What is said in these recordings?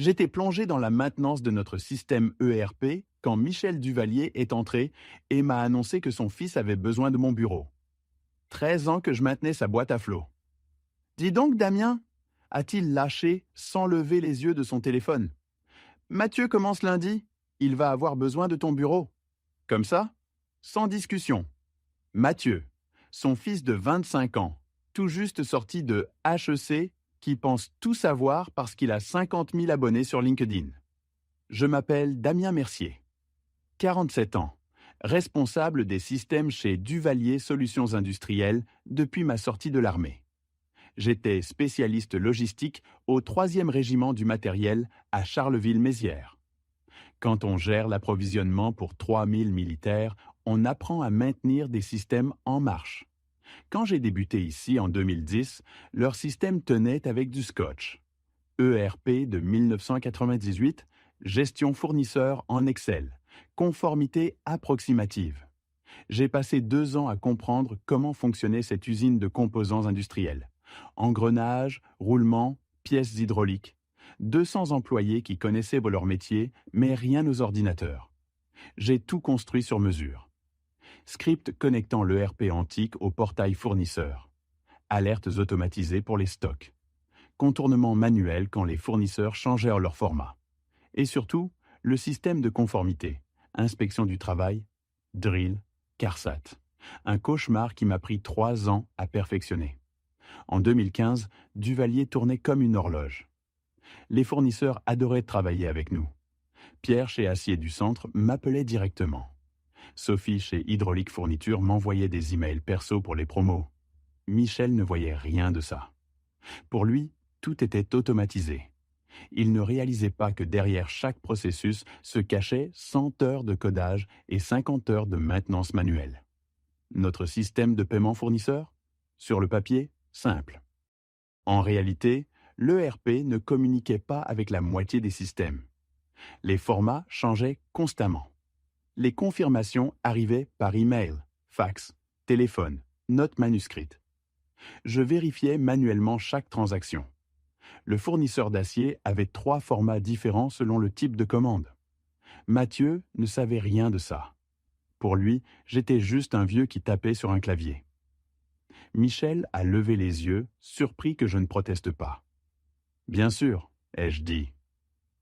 J'étais plongé dans la maintenance de notre système ERP quand Michel Duvalier est entré et m'a annoncé que son fils avait besoin de mon bureau. 13 ans que je maintenais sa boîte à flot. Dis donc, Damien, a-t-il lâché sans lever les yeux de son téléphone. Mathieu commence lundi. Il va avoir besoin de ton bureau. Comme ça, sans discussion. Mathieu, son fils de 25 ans, tout juste sorti de HEC, qui pense tout savoir parce qu'il a 50 000 abonnés sur LinkedIn. Je m'appelle Damien Mercier, 47 ans, responsable des systèmes chez Duvalier Solutions Industrielles depuis ma sortie de l'armée. J'étais spécialiste logistique au 3e régiment du matériel à Charleville-Mézières. Quand on gère l'approvisionnement pour 3000 militaires, on apprend à maintenir des systèmes en marche. Quand j'ai débuté ici en 2010, leur système tenait avec du scotch. ERP de 1998, gestion fournisseur en Excel, conformité approximative. J'ai passé 2 ans à comprendre comment fonctionnait cette usine de composants industriels. Engrenages, roulements, pièces hydrauliques. 200 employés qui connaissaient leur métier, mais rien aux ordinateurs. J'ai tout construit sur mesure. Script connectant l'ERP antique au portail fournisseur. Alertes automatisées pour les stocks. Contournement manuel quand les fournisseurs changèrent leur format. Et surtout, le système de conformité. Inspection du travail, drill, CARSAT. Un cauchemar qui m'a pris 3 ans à perfectionner. En 2015, Duvalier tournait comme une horloge. Les fournisseurs adoraient travailler avec nous. Pierre chez Acier du Centre m'appelait directement. Sophie chez Hydraulique Fourniture m'envoyait des emails perso pour les promos. Michel ne voyait rien de ça. Pour lui, tout était automatisé. Il ne réalisait pas que derrière chaque processus se cachaient 100 heures de codage et 50 heures de maintenance manuelle. Notre système de paiement fournisseur? Sur le papier, simple. En réalité, l'ERP ne communiquait pas avec la moitié des systèmes. Les formats changeaient constamment. Les confirmations arrivaient par email, fax, téléphone, note manuscrite. Je vérifiais manuellement chaque transaction. Le fournisseur d'acier avait 3 formats différents selon le type de commande. Mathieu ne savait rien de ça. Pour lui, j'étais juste un vieux qui tapait sur un clavier. Michel a levé les yeux, surpris que je ne proteste pas. « Bien sûr », ai-je dit.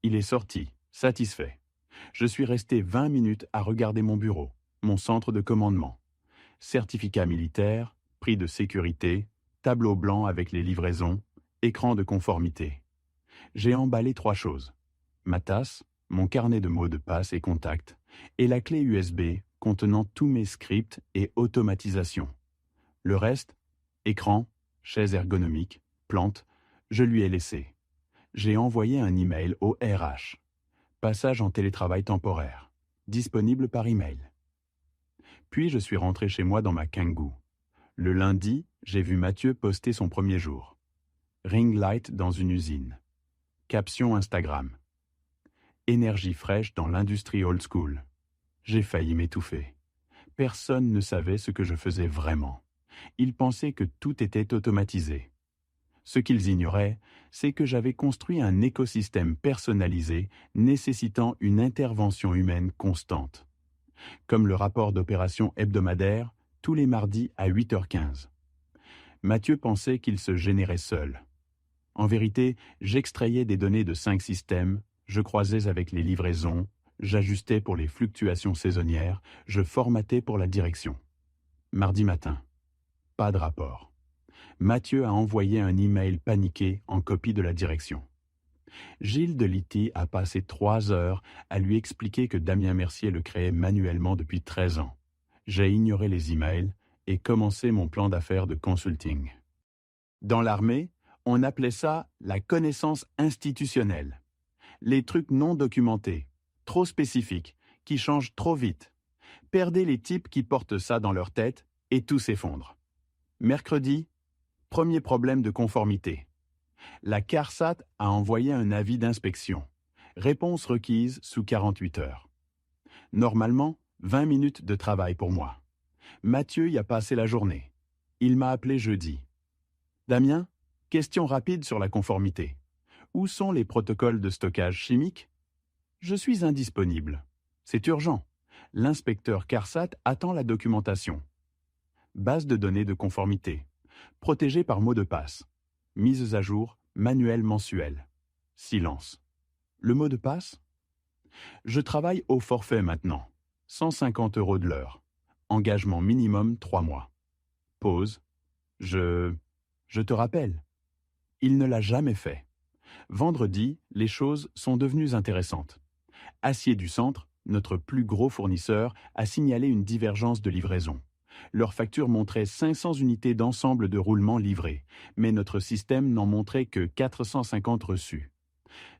Il est sorti, satisfait. Je suis resté 20 minutes à regarder mon bureau, mon centre de commandement. Certificat militaire, prix de sécurité, tableau blanc avec les livraisons, écran de conformité. J'ai emballé 3 choses. Ma tasse, mon carnet de mots de passe et contacts, et la clé USB contenant tous mes scripts et automatisations. Le reste, écran, chaise ergonomique, plante, je lui ai laissé. J'ai envoyé un email au RH. Passage en télétravail temporaire. Disponible par email. Puis je suis rentré chez moi dans ma Kangoo. Le lundi, j'ai vu Mathieu poster son premier jour. Ring light dans une usine. Caption Instagram. Énergie fraîche dans l'industrie old school. J'ai failli m'étouffer. Personne ne savait ce que je faisais vraiment. Ils pensaient que tout était automatisé. Ce qu'ils ignoraient, c'est que j'avais construit un écosystème personnalisé nécessitant une intervention humaine constante. Comme le rapport d'opération hebdomadaire, tous les mardis à 8h15. Mathieu pensait qu'il se générait seul. En vérité, j'extrayais des données de 5 systèmes, je croisais avec les livraisons, j'ajustais pour les fluctuations saisonnières, je formatais pour la direction. Mardi matin, pas de rapport. Mathieu a envoyé un email paniqué en copie de la direction. Gilles de Lity a passé 3 heures à lui expliquer que Damien Mercier le créait manuellement depuis 13 ans. J'ai ignoré les emails et commencé mon plan d'affaires de consulting. Dans l'armée, on appelait ça la connaissance institutionnelle. Les trucs non documentés, trop spécifiques, qui changent trop vite. Perdez les types qui portent ça dans leur tête et tout s'effondre. Mercredi, premier problème de conformité. La CARSAT a envoyé un avis d'inspection. Réponse requise sous 48 heures. Normalement, 20 minutes de travail pour moi. Mathieu y a passé la journée. Il m'a appelé jeudi. « Damien, question rapide sur la conformité. Où sont les protocoles de stockage chimique? Je suis indisponible. C'est urgent. L'inspecteur CARSAT attend la documentation. Base de données de conformité. Protégée par mot de passe. Mise à jour, manuel mensuel. Silence. Le mot de passe? Je travaille au forfait maintenant. 150 € de l'heure. Engagement minimum 3 mois. Pause. Je te rappelle. Il ne l'a jamais fait. Vendredi, les choses sont devenues intéressantes. Acier du Centre, notre plus gros fournisseur, a signalé une divergence de livraison. Leur facture montrait 500 unités d'ensemble de roulement livrées, mais notre système n'en montrait que 450 reçus.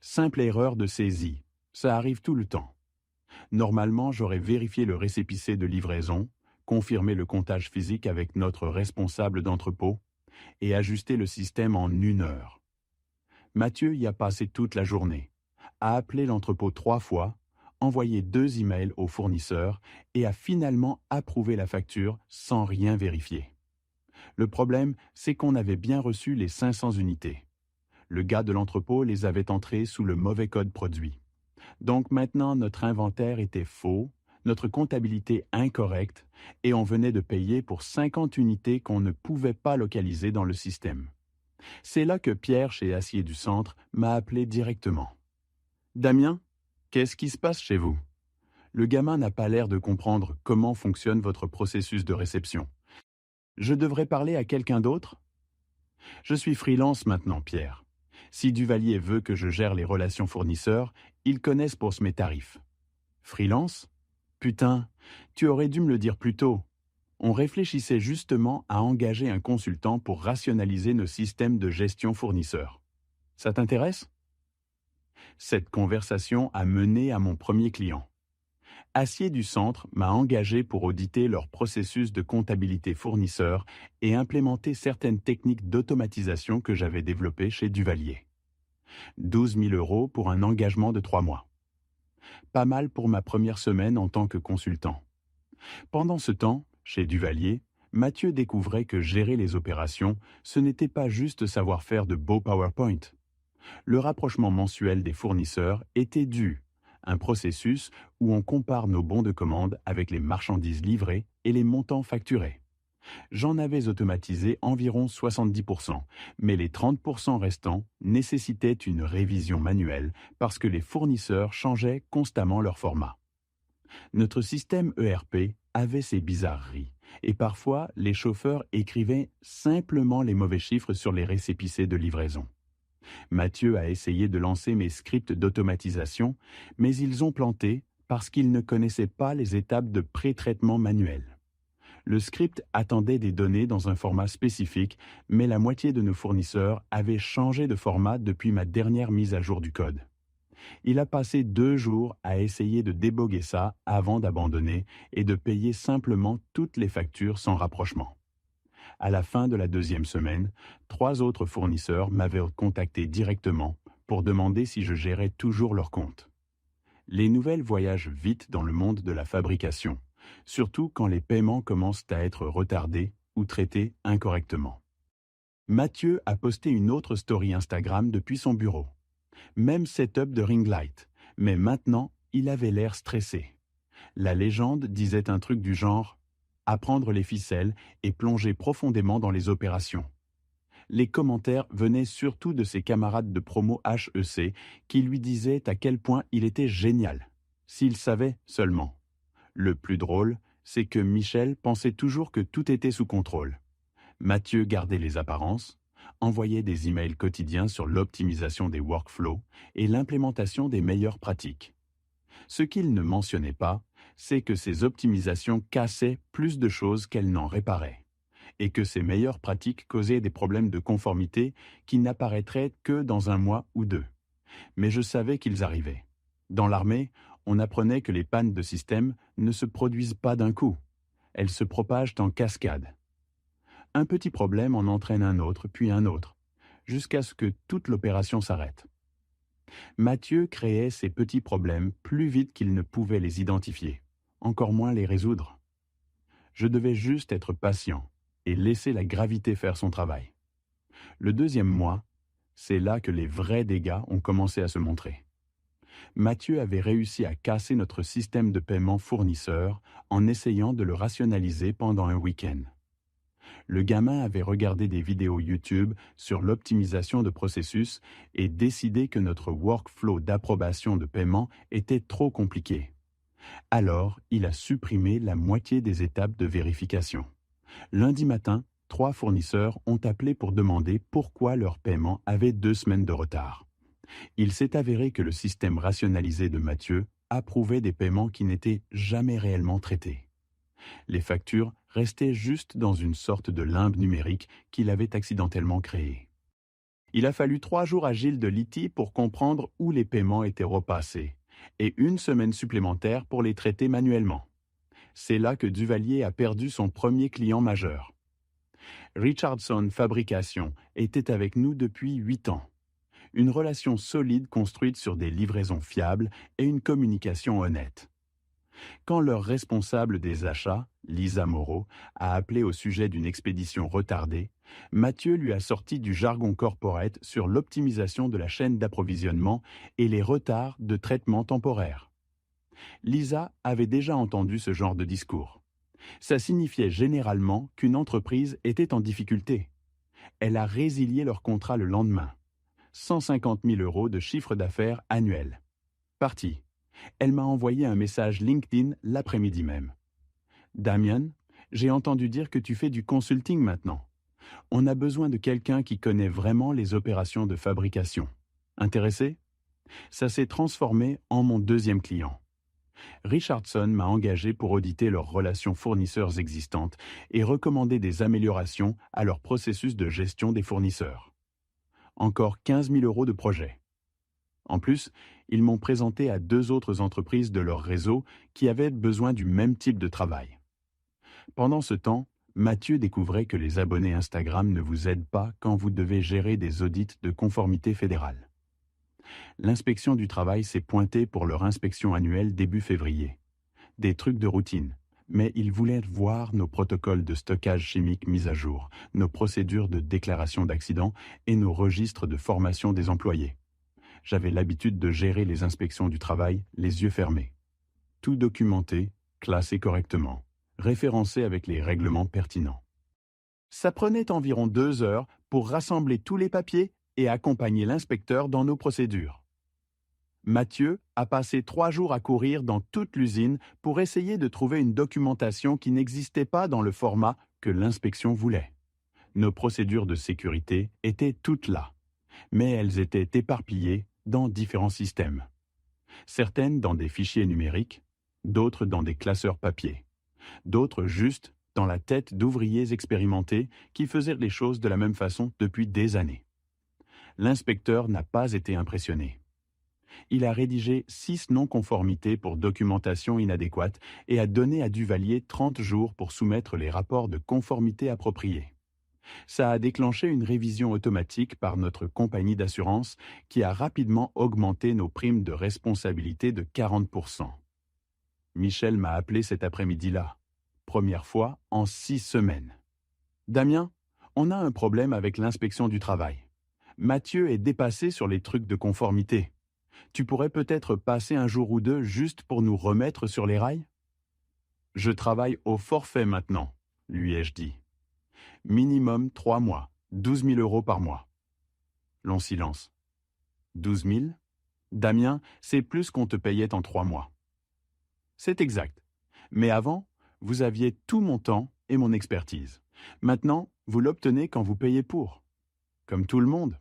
Simple erreur de saisie. Ça arrive tout le temps. Normalement, j'aurais vérifié le récépissé de livraison, confirmé le comptage physique avec notre responsable d'entrepôt et ajusté le système en 1 heure. Mathieu y a passé toute la journée, a appelé l'entrepôt 3 fois, envoyé 2 emails au fournisseur et a finalement approuvé la facture sans rien vérifier. Le problème, c'est qu'on avait bien reçu les 500 unités. Le gars de l'entrepôt les avait entrées sous le mauvais code produit. Donc maintenant, notre inventaire était faux, notre comptabilité incorrecte, et on venait de payer pour 50 unités qu'on ne pouvait pas localiser dans le système. C'est là que Pierre, chez Acier du Centre, m'a appelé directement. « Damien, qu'est-ce qui se passe chez vous? Le gamin n'a pas l'air de comprendre comment fonctionne votre processus de réception. Je devrais parler à quelqu'un d'autre? Je suis freelance maintenant, Pierre. Si Duvalier veut que je gère les relations fournisseurs, ils connaissent pour mes tarifs. Freelance? Putain, tu aurais dû me le dire plus tôt. On réfléchissait justement à engager un consultant pour rationaliser nos systèmes de gestion fournisseurs. Ça t'intéresse? Cette conversation a mené à mon premier client. Acier du Centre m'a engagé pour auditer leur processus de comptabilité fournisseur et implémenter certaines techniques d'automatisation que j'avais développées chez Duvalier. 12 000 € pour un engagement de 3 mois. Pas mal pour ma première semaine en tant que consultant. Pendant ce temps, chez Duvalier, Mathieu découvrait que gérer les opérations, ce n'était pas juste savoir faire de beaux PowerPoint. Le rapprochement mensuel des fournisseurs était dû, un processus où on compare nos bons de commande avec les marchandises livrées et les montants facturés. J'en avais automatisé environ 70%, mais les 30% restants nécessitaient une révision manuelle parce que les fournisseurs changeaient constamment leur format. Notre système ERP avait ses bizarreries, et parfois les chauffeurs écrivaient simplement les mauvais chiffres sur les récépissés de livraison. Mathieu a essayé de lancer mes scripts d'automatisation, mais ils ont planté parce qu'ils ne connaissaient pas les étapes de pré-traitement manuel. Le script attendait des données dans un format spécifique, mais la moitié de nos fournisseurs avaient changé de format depuis ma dernière mise à jour du code. Il a passé 2 jours à essayer de déboguer ça avant d'abandonner et de payer simplement toutes les factures sans rapprochement. À la fin de la 2e semaine, 3 autres fournisseurs m'avaient contacté directement pour demander si je gérais toujours leur compte. Les nouvelles voyagent vite dans le monde de la fabrication, surtout quand les paiements commencent à être retardés ou traités incorrectement. Mathieu a posté une autre story Instagram depuis son bureau. Même setup de ring light, mais maintenant, il avait l'air stressé. La légende disait un truc du genre « apprendre les ficelles et plonger profondément dans les opérations ». Les commentaires venaient surtout de ses camarades de promo HEC qui lui disaient à quel point il était génial. S'il savait seulement. Le plus drôle, c'est que Michel pensait toujours que tout était sous contrôle. Mathieu gardait les apparences, envoyait des emails quotidiens sur l'optimisation des workflows et l'implémentation des meilleures pratiques. Ce qu'il ne mentionnait pas, c'est que ces optimisations cassaient plus de choses qu'elles n'en réparaient, et que ces meilleures pratiques causaient des problèmes de conformité qui n'apparaîtraient que dans 1 mois ou 2. Mais je savais qu'ils arrivaient. Dans l'armée, on apprenait que les pannes de système ne se produisent pas d'un coup. Elles se propagent en cascade. Un petit problème en entraîne un autre, puis un autre, jusqu'à ce que toute l'opération s'arrête. Mathieu créait ces petits problèmes plus vite qu'il ne pouvait les identifier, encore moins les résoudre. Je devais juste être patient et laisser la gravité faire son travail. Le 2e mois, C'est là que les vrais dégâts ont commencé à se montrer. Mathieu avait réussi à casser notre système de paiement fournisseur en essayant de le rationaliser pendant un week-end. Le gamin avait regardé des vidéos YouTube sur l'optimisation de processus et décidé que notre workflow d'approbation de paiement était trop compliqué. Alors, il a supprimé la moitié des étapes de vérification. Lundi matin, 3 fournisseurs ont appelé pour demander pourquoi leur paiement avait 2 semaines de retard. Il s'est avéré que le système rationalisé de Mathieu approuvait des paiements qui n'étaient jamais réellement traités. Les factures restaient juste dans une sorte de limbe numérique qu'il avait accidentellement créée. Il a fallu 3 jours à Gilles de Liti pour comprendre où les paiements étaient repassés, et 1 semaine supplémentaire pour les traiter manuellement. C'est là que Duvalier a perdu son premier client majeur. Richardson Fabrication était avec nous depuis 8 ans. Une relation solide construite sur des livraisons fiables et une communication honnête. Quand leur responsable des achats, Lisa Moreau, a appelé au sujet d'une expédition retardée, Mathieu lui a sorti du jargon corporate sur l'optimisation de la chaîne d'approvisionnement et les retards de traitement temporaire. Lisa avait déjà entendu ce genre de discours. Ça signifiait généralement qu'une entreprise était en difficulté. Elle a résilié leur contrat le lendemain. 150 000 € de chiffre d'affaires annuel. Parti. Elle m'a envoyé un message LinkedIn l'après-midi même. Damien, j'ai entendu dire que tu fais du consulting maintenant. On a besoin de quelqu'un qui connaît vraiment les opérations de fabrication. Intéressé? Ça s'est transformé en mon deuxième client. Richardson m'a engagé pour auditer leurs relations fournisseurs existantes et recommander des améliorations à leur processus de gestion des fournisseurs. Encore 15 000 € de projet. En plus, ils m'ont présenté à 2 autres entreprises de leur réseau qui avaient besoin du même type de travail. Pendant ce temps, Mathieu découvrait que les abonnés Instagram ne vous aident pas quand vous devez gérer des audits de conformité fédérale. L'inspection du travail s'est pointée pour leur inspection annuelle début février. Des trucs de routine, mais ils voulaient voir nos protocoles de stockage chimique mis à jour, nos procédures de déclaration d'accident et nos registres de formation des employés. J'avais l'habitude de gérer les inspections du travail les yeux fermés. Tout documenté, classé correctement, référencé avec les règlements pertinents. Ça prenait environ 2 heures pour rassembler tous les papiers et accompagner l'inspecteur dans nos procédures. Mathieu a passé 3 jours à courir dans toute l'usine pour essayer de trouver une documentation qui n'existait pas dans le format que l'inspection voulait. Nos procédures de sécurité étaient toutes là, mais elles étaient éparpillées dans différents systèmes. Certaines dans des fichiers numériques, d'autres dans des classeurs papier, d'autres juste dans la tête d'ouvriers expérimentés qui faisaient les choses de la même façon depuis des années. L'inspecteur n'a pas été impressionné. Il a rédigé 6 non-conformités pour documentation inadéquate et a donné à Duvalier 30 jours pour soumettre les rapports de conformité appropriés. Ça a déclenché une révision automatique par notre compagnie d'assurance qui a rapidement augmenté nos primes de responsabilité de 40%. Michel m'a appelé cet après-midi-là. Première fois en 6 semaines. Damien, on a un problème avec l'inspection du travail. Mathieu est dépassé sur les trucs de conformité. Tu pourrais peut-être passer un jour ou 2 juste pour nous remettre sur les rails? Je travaille au forfait maintenant, lui ai-je dit. Minimum 3 mois, 12 000 € par mois. Long silence. 12 000? Damien, c'est plus qu'on te payait en 3 mois. C'est exact. Mais avant, vous aviez tout mon temps et mon expertise. Maintenant, vous l'obtenez quand vous payez pour. Comme tout le monde.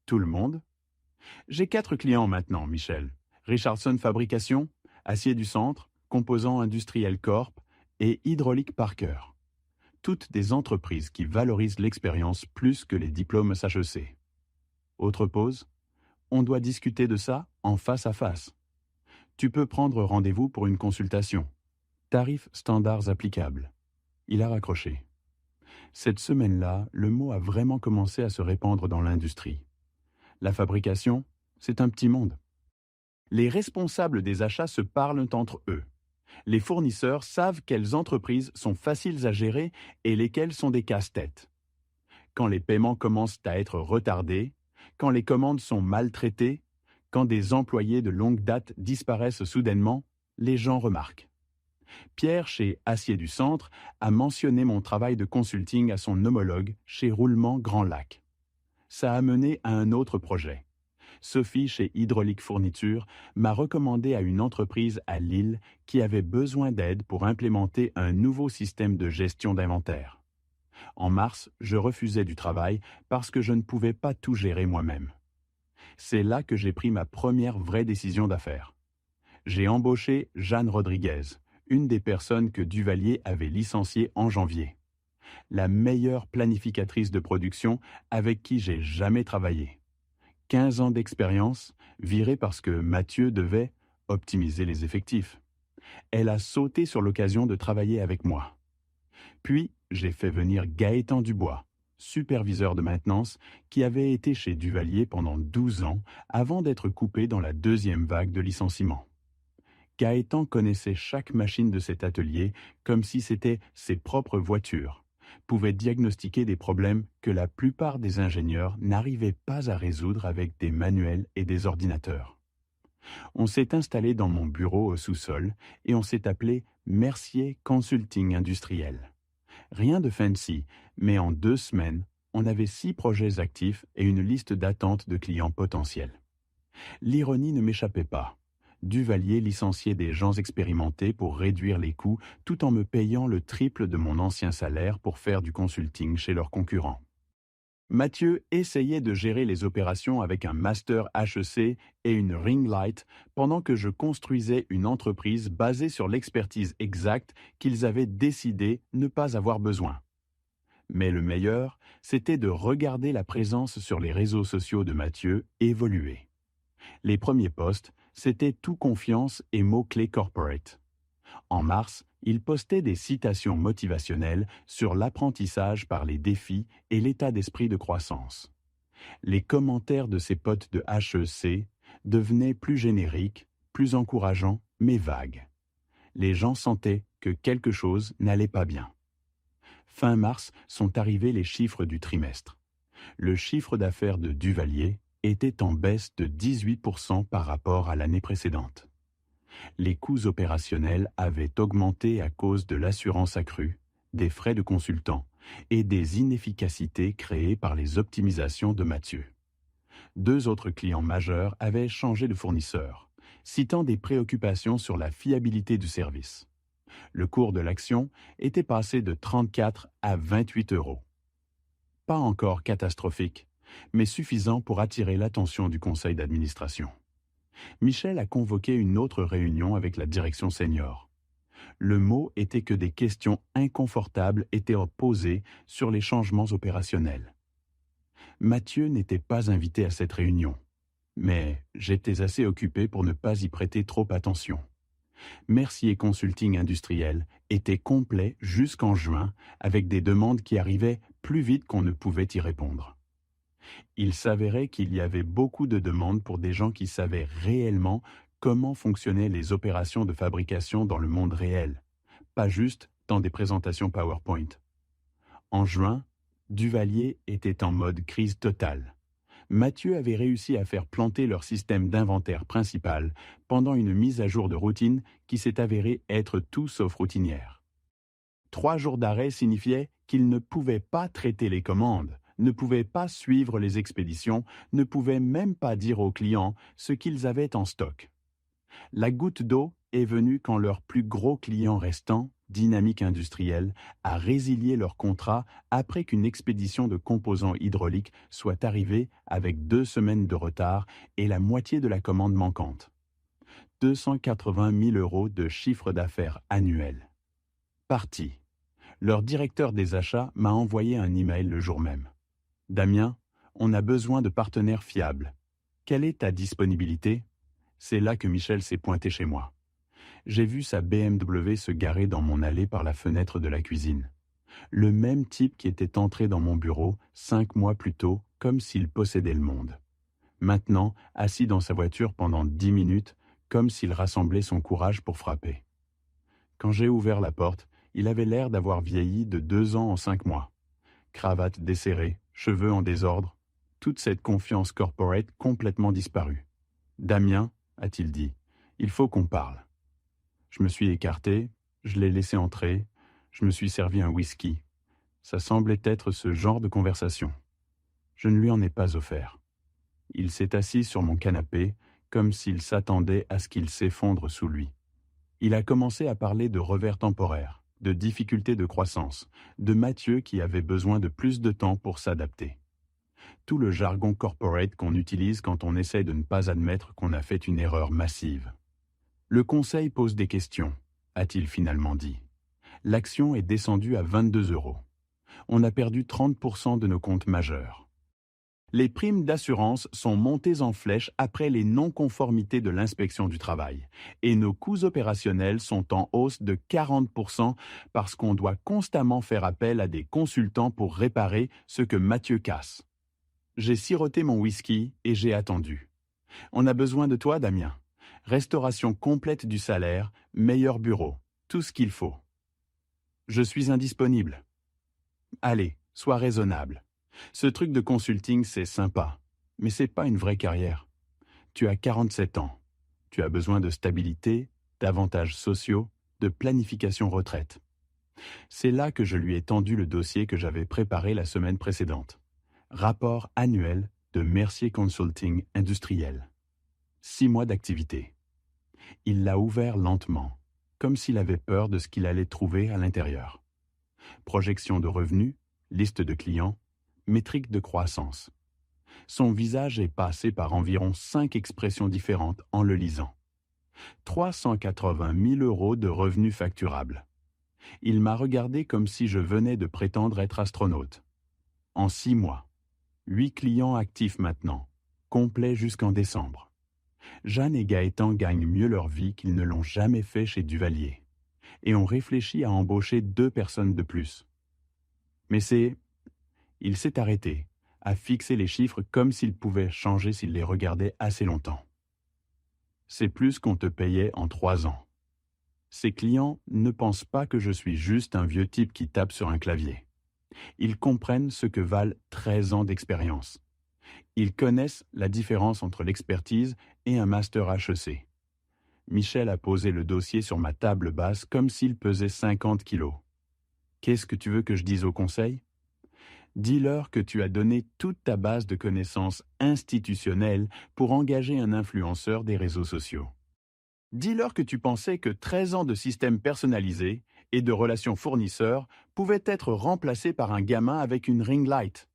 Tout le monde? J'ai 4 clients maintenant, Michel. Richardson Fabrication, Acier du Centre, Composants Industriels Corp et Hydraulique Parker. Toutes des entreprises qui valorisent l'expérience plus que les diplômes HEC. Autre pause. On doit discuter de ça en face à face. Tu peux prendre rendez-vous pour une consultation. Tarifs standards applicables. Il a raccroché. Cette semaine-là, le mot a vraiment commencé à se répandre dans l'industrie. La fabrication, c'est un petit monde. Les responsables des achats se parlent entre eux. Les fournisseurs savent quelles entreprises sont faciles à gérer et lesquelles sont des casse-têtes. Quand les paiements commencent à être retardés, Quand les commandes sont maltraitées, quand des employés de longue date disparaissent soudainement, les gens remarquent. Pierre, chez Acier du Centre, a mentionné mon travail de consulting à son homologue chez Roulement Grand Lac. Ça a mené à un autre projet. Sophie, chez Hydraulique Fourniture, m'a recommandé à une entreprise à Lille qui avait besoin d'aide pour implémenter un nouveau système de gestion d'inventaire. En mars, je refusais du travail parce que je ne pouvais pas tout gérer moi-même. C'est là que j'ai pris ma première vraie décision d'affaires. J'ai embauché Jeanne Rodriguez, une des personnes que Duvalier avait licenciées en janvier. La meilleure planificatrice de production avec qui j'ai jamais travaillé. 15 ans d'expérience, virée parce que Mathieu devait optimiser les effectifs. Elle a sauté sur l'occasion de travailler avec moi. Puis, j'ai fait venir Gaëtan Dubois, superviseur de maintenance, qui avait été chez Duvalier pendant 12 ans avant d'être coupé dans la deuxième vague de licenciements. Gaëtan connaissait chaque machine de cet atelier comme si c'était ses propres voitures, pouvait diagnostiquer des problèmes que la plupart des ingénieurs n'arrivaient pas à résoudre avec des manuels et des ordinateurs. On s'est installé dans mon bureau au sous-sol et on s'est appelé Mercier Consulting Industriel. Rien de fancy, mais en 2 semaines, on avait 6 projets actifs et une liste d'attente de clients potentiels. L'ironie ne m'échappait pas. Duvalier licenciait des gens expérimentés pour réduire les coûts tout en me payant le triple de mon ancien salaire pour faire du consulting chez leurs concurrents. Mathieu essayait de gérer les opérations avec un master HEC et une ring light pendant que je construisais une entreprise basée sur l'expertise exacte qu'ils avaient décidé ne pas avoir besoin. Mais le meilleur, c'était de regarder la présence sur les réseaux sociaux de Mathieu évoluer. Les premiers posts, c'était tout confiance et mots-clés corporate. En mars, il postait des citations motivationnelles sur l'apprentissage par les défis et l'état d'esprit de croissance. Les commentaires de ses potes de HEC devenaient plus génériques, plus encourageants, mais vagues. Les gens sentaient que quelque chose n'allait pas bien. Fin mars sont arrivés les chiffres du trimestre. Le chiffre d'affaires de Duvalier était en baisse de 18% par rapport à l'année précédente. Les coûts opérationnels avaient augmenté à cause de l'assurance accrue, des frais de consultant et des inefficacités créées par les optimisations de Mathieu. 2 autres clients majeurs avaient changé de fournisseur, citant des préoccupations sur la fiabilité du service. Le cours de l'action était passé de 34 à 28 euros. Pas encore catastrophique, mais suffisant pour attirer l'attention du conseil d'administration. Michel a convoqué une autre réunion avec la direction senior. Le mot était que des questions inconfortables étaient posées sur les changements opérationnels. Mathieu n'était pas invité à cette réunion, mais j'étais assez occupé pour ne pas y prêter trop attention. Mercier Consulting Industriel était complet jusqu'en juin avec des demandes qui arrivaient plus vite qu'on ne pouvait y répondre. Il s'avérait qu'il y avait beaucoup de demandes pour des gens qui savaient réellement comment fonctionnaient les opérations de fabrication dans le monde réel, pas juste dans des présentations PowerPoint. En juin, Duvalier était en mode crise totale. Mathieu avait réussi à faire planter leur système d'inventaire principal pendant une mise à jour de routine qui s'est avérée être tout sauf routinière. 3 jours d'arrêt signifiaient qu'ils ne pouvaient pas traiter les commandes, ne pouvaient pas suivre les expéditions, ne pouvaient même pas dire aux clients ce qu'ils avaient en stock. La goutte d'eau est venue quand leur plus gros client restant, Dynamique Industrielle, a résilié leur contrat après qu'une expédition de composants hydrauliques soit arrivée avec 2 semaines de retard et la moitié de la commande manquante. 280 000 € de chiffre d'affaires annuel. Parti. Leur directeur des achats m'a envoyé un email le jour même. « Damien, on a besoin de partenaires fiables. Quelle est ta disponibilité ?» C'est là que Michel s'est pointé chez moi. J'ai vu sa BMW se garer dans mon allée par la fenêtre de la cuisine. Le même type qui était entré dans mon bureau 5 mois plus tôt, comme s'il possédait le monde. Maintenant, assis dans sa voiture pendant 10 minutes, comme s'il rassemblait son courage pour frapper. Quand j'ai ouvert la porte, il avait l'air d'avoir vieilli de 2 ans en 5 mois. Cravate desserrée, cheveux en désordre. Toute cette confiance corporate complètement disparue. Damien, a-t-il dit, il faut qu'on parle. Je me suis écarté, je l'ai laissé entrer, je me suis servi un whisky. Ça semblait être ce genre de conversation. Je ne lui en ai pas offert. Il s'est assis sur mon canapé, comme s'il s'attendait à ce qu'il s'effondre sous lui. Il a commencé à parler de revers temporaires, de difficultés de croissance, de Mathieu qui avait besoin de plus de temps pour s'adapter. Tout le jargon corporate qu'on utilise quand on essaie de ne pas admettre qu'on a fait une erreur massive. Le conseil pose des questions, a-t-il finalement dit. L'action est descendue à 22 €. On a perdu 30% de nos comptes majeurs. Les primes d'assurance sont montées en flèche après les non-conformités de l'inspection du travail. Et nos coûts opérationnels sont en hausse de 40% parce qu'on doit constamment faire appel à des consultants pour réparer ce que Mathieu casse. J'ai siroté mon whisky et j'ai attendu. On a besoin de toi, Damien. Restauration complète du salaire, meilleur bureau, tout ce qu'il faut. Je suis indisponible. Allez, sois raisonnable. Ce truc de consulting, c'est sympa, mais c'est pas une vraie carrière. Tu as 47 ans. Tu as besoin de stabilité, d'avantages sociaux, de planification retraite. C'est là que je lui ai tendu le dossier que j'avais préparé la semaine précédente. Rapport annuel de Mercier Consulting Industriel. 6 mois d'activité. Il l'a ouvert lentement, comme s'il avait peur de ce qu'il allait trouver à l'intérieur. Projection de revenus, liste de clients, métrique de croissance. Son visage est passé par environ 5 expressions différentes en le lisant. 380 000 € de revenus facturables. Il m'a regardé comme si je venais de prétendre être astronaute. En 6 mois, 8 clients actifs maintenant, complets jusqu'en décembre. Jeanne et Gaëtan gagnent mieux leur vie qu'ils ne l'ont jamais fait chez Duvalier. Et on réfléchit à embaucher 2 personnes de plus. Mais il s'est arrêté, à fixer les chiffres comme s'ils pouvaient changer s'il les regardait assez longtemps. C'est plus qu'on te payait en 3 ans. Ces clients ne pensent pas que je suis juste un vieux type qui tape sur un clavier. Ils comprennent ce que valent 13 ans d'expérience. Ils connaissent la différence entre l'expertise et un master HEC. Michel a posé le dossier sur ma table basse comme s'il pesait 50 kilos. Qu'est-ce que tu veux que je dise au conseil ? Dis-leur que tu as donné toute ta base de connaissances institutionnelles pour engager un influenceur des réseaux sociaux. Dis-leur que tu pensais que 13 ans de système personnalisé et de relations fournisseurs pouvaient être remplacés par un gamin avec une ring light.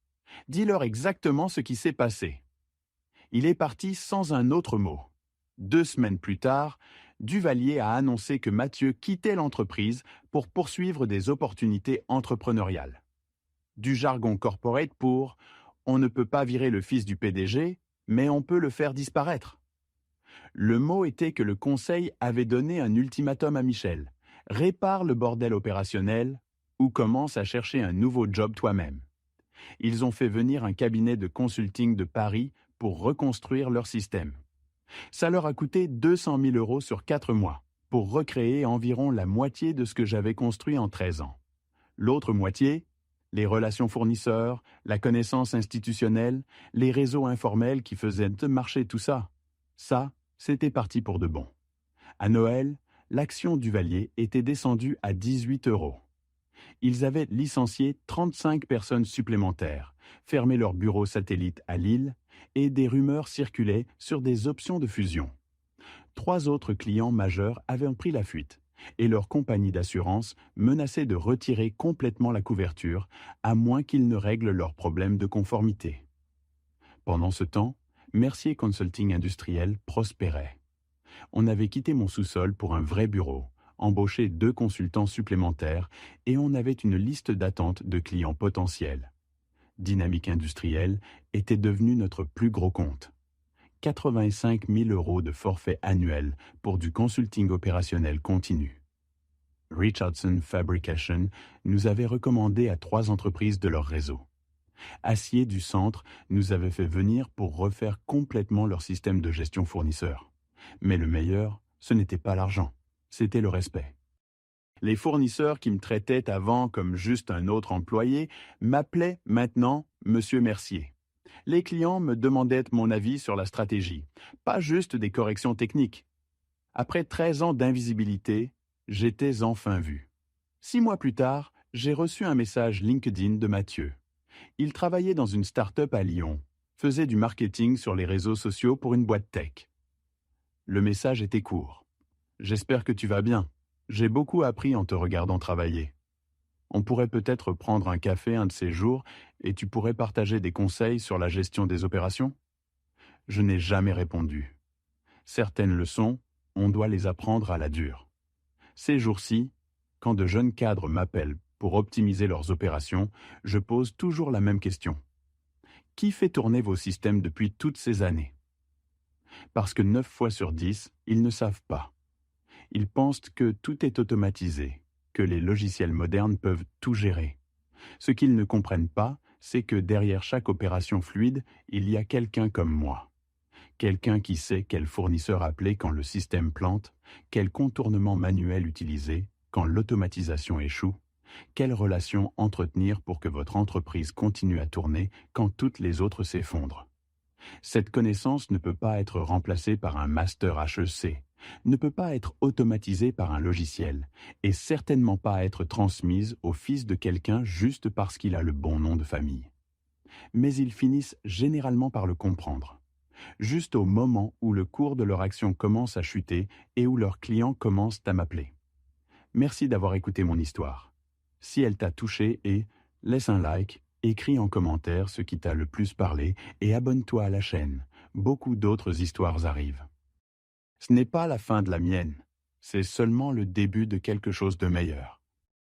Dis-leur exactement ce qui s'est passé. Il est parti sans un autre mot. 2 semaines plus tard, Duvalier a annoncé que Mathieu quittait l'entreprise pour poursuivre des opportunités entrepreneuriales. Du jargon corporate pour « on ne peut pas virer le fils du PDG, mais on peut le faire disparaître ». Le mot était que le conseil avait donné un ultimatum à Michel. Répare le bordel opérationnel ou commence à chercher un nouveau job toi-même. Ils ont fait venir un cabinet de consulting de Paris pour reconstruire leur système. Ça leur a coûté 200 000 € sur 4 mois pour recréer environ la moitié de ce que j'avais construit en 13 ans. L'autre moitié, les relations fournisseurs, la connaissance institutionnelle, les réseaux informels qui faisaient marcher tout ça. Ça, c'était parti pour de bon. À Noël, l'action Duvalier était descendue à 18 €. Ils avaient licencié 35 personnes supplémentaires, fermé leur bureau satellite à Lille, et des rumeurs circulaient sur des options de fusion. 3 autres clients majeurs avaient pris la fuite, et leur compagnie d'assurance menaçait de retirer complètement la couverture, à moins qu'ils ne règlent leurs problèmes de conformité. Pendant ce temps, Mercier Consulting Industriel prospérait. On avait quitté mon sous-sol pour un vrai bureau, embauché 2 consultants supplémentaires et on avait une liste d'attente de clients potentiels. Dynamique Industrielle était devenu notre plus gros compte. 85 000 € de forfait annuel pour du consulting opérationnel continu. Richardson Fabrication nous avait recommandé à 3 entreprises de leur réseau. Acier du Centre nous avait fait venir pour refaire complètement leur système de gestion fournisseur. Mais le meilleur, ce n'était pas l'argent, c'était le respect. Les fournisseurs qui me traitaient avant comme juste un autre employé m'appelaient maintenant Monsieur Mercier. Les clients me demandaient mon avis sur la stratégie, pas juste des corrections techniques. Après 13 ans d'invisibilité, j'étais enfin vu. 6 mois plus tard, j'ai reçu un message LinkedIn de Mathieu. Il travaillait dans une start-up à Lyon, faisait du marketing sur les réseaux sociaux pour une boîte tech. Le message était court. J'espère que tu vas bien. J'ai beaucoup appris en te regardant travailler. On pourrait peut-être prendre un café un de ces jours et tu pourrais partager des conseils sur la gestion des opérations? Je n'ai jamais répondu. Certaines leçons, on doit les apprendre à la dure. Ces jours-ci, quand de jeunes cadres m'appellent pour optimiser leurs opérations, je pose toujours la même question. Qui fait tourner vos systèmes depuis toutes ces années? Parce que 9 fois sur 10, ils ne savent pas. Ils pensent que tout est automatisé, que les logiciels modernes peuvent tout gérer. Ce qu'ils ne comprennent pas, c'est que derrière chaque opération fluide, il y a quelqu'un comme moi. Quelqu'un qui sait quel fournisseur appeler quand le système plante, quel contournement manuel utiliser quand l'automatisation échoue, quelle relation entretenir pour que votre entreprise continue à tourner quand toutes les autres s'effondrent. Cette connaissance ne peut pas être remplacée par un master HEC, ne peut pas être automatisée par un logiciel, et certainement pas être transmise au fils de quelqu'un juste parce qu'il a le bon nom de famille. Mais ils finissent généralement par le comprendre, juste au moment où le cours de leur action commence à chuter et où leurs clients commencent à m'appeler. Merci d'avoir écouté mon histoire. Si elle t'a touché laisse un like, écris en commentaire ce qui t'a le plus parlé et abonne-toi à la chaîne. Beaucoup d'autres histoires arrivent. Ce n'est pas la fin de la mienne, c'est seulement le début de quelque chose de meilleur.